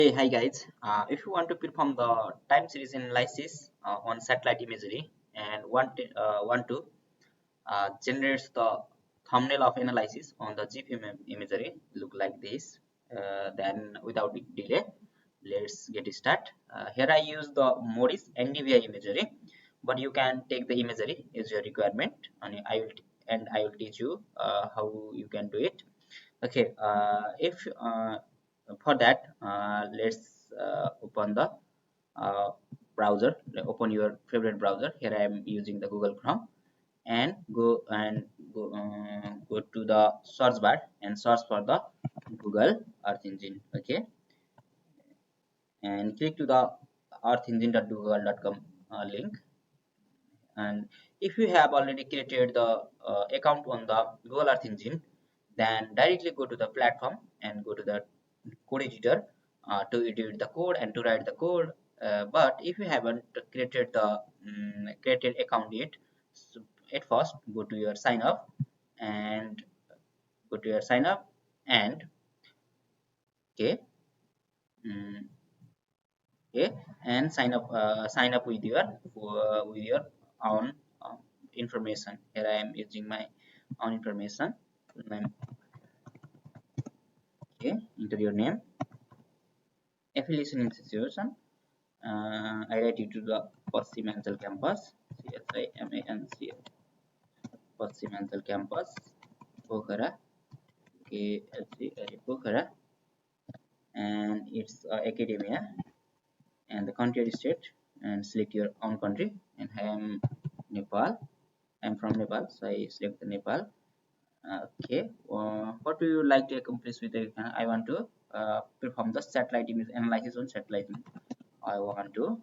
Hey, hi guys. If you want to perform the time series analysis on satellite imagery and want to generate the thumbnail of analysis on the GPM imagery look like this, then without delay, let's get started. Here I use the Morris NDVI imagery, but you can take the imagery as your requirement, and I will teach you how you can do it. Okay, if for that, let's open the uh, browser. Open your favorite browser. Here I am using the Google Chrome, and go to the search bar and search for the Google Earth Engine. Okay, and click to the earthengine.google.com link. And if you have already created the account on the Google Earth Engine, then directly go to the platform and go to the code editor to edit the code and to write the code. But if you haven't created the created account yet, so at first go to your sign up and go to your sign up and okay, mm, okay, and sign up with your own information. Here I am using my own information. Okay, enter your name, affiliation institution. I write it to the Paschimantl campus, CSIMANC, Paschimantl campus, Pokhara, KSC, Pokhara, and it's academia, and the country or state, and select your own country. And I am Nepal. I'm from Nepal, so I select the Nepal. Okay, what do you like to accomplish with it? I want to perform the satellite image analysis on satellite image. I want to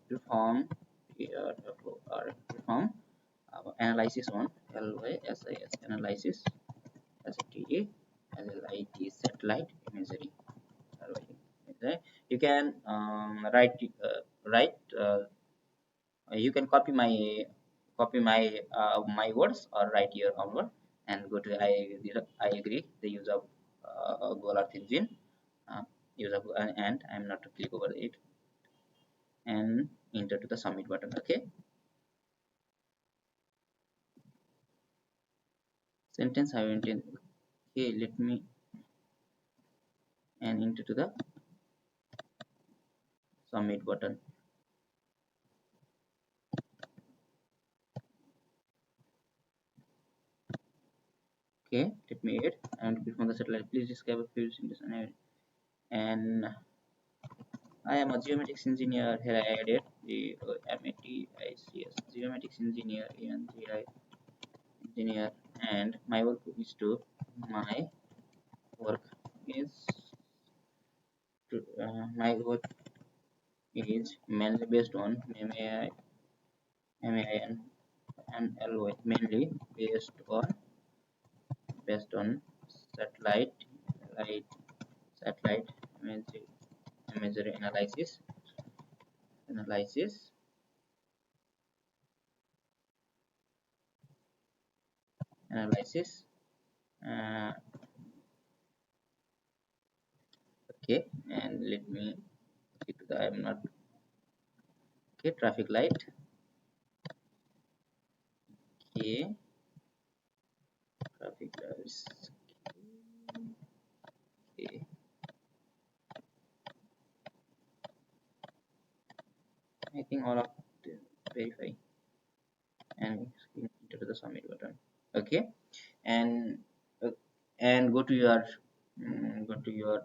perform here or perform analysis on LYSIS analysis STA satellite imagery. Okay. You can write you can copy my words or write your own word and go to I agree the use of Google Earth Engine use of and I'm not to click over it and enter to the submit button. Okay, sentence I went in. Okay, let me and enter to the submit button. Okay, let me add and perform the satellite. Please describe a few sentences and I am a geomatics engineer. Here I added the MATICS geomatics engineer engineer, and my work is my work is mainly based on MAIN and LY, mainly based on satellite light satellite imagery analysis analysis. Uh, okay, and let me click the I'm not okay traffic light. Okay, traffic lights. Okay, I think all of the verify and enter the submit button. Okay, and uh, and go to your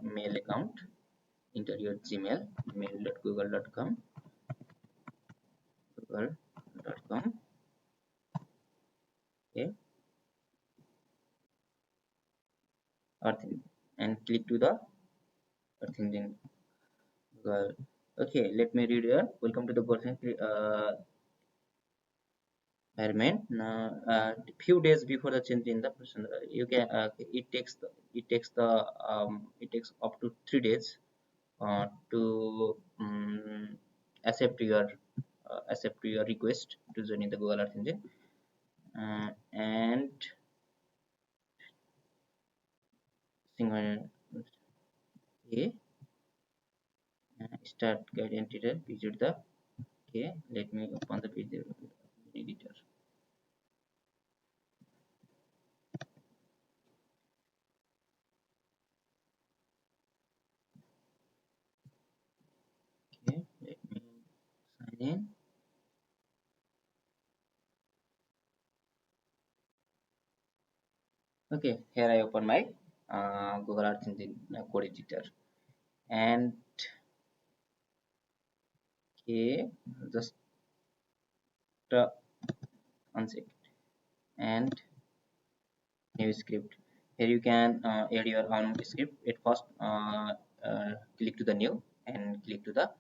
mail account, enter your Gmail mail.google.com google.com. Okay, Earth and click to the Earth Engine. Google. Okay, let me read here. Welcome to the person environment. Now, few days before the change in the person, you can it takes up to 3 days to accept your request to join in the Google Earth Engine. And single okay. start guide editor, visit the. Okay, let me open the video editor. Okay, let me sign in. Okay, here I open my Google Earth Engine code editor, and okay, just uh, one second, and new script. Here you can add your own script. At first, click to the new and click to the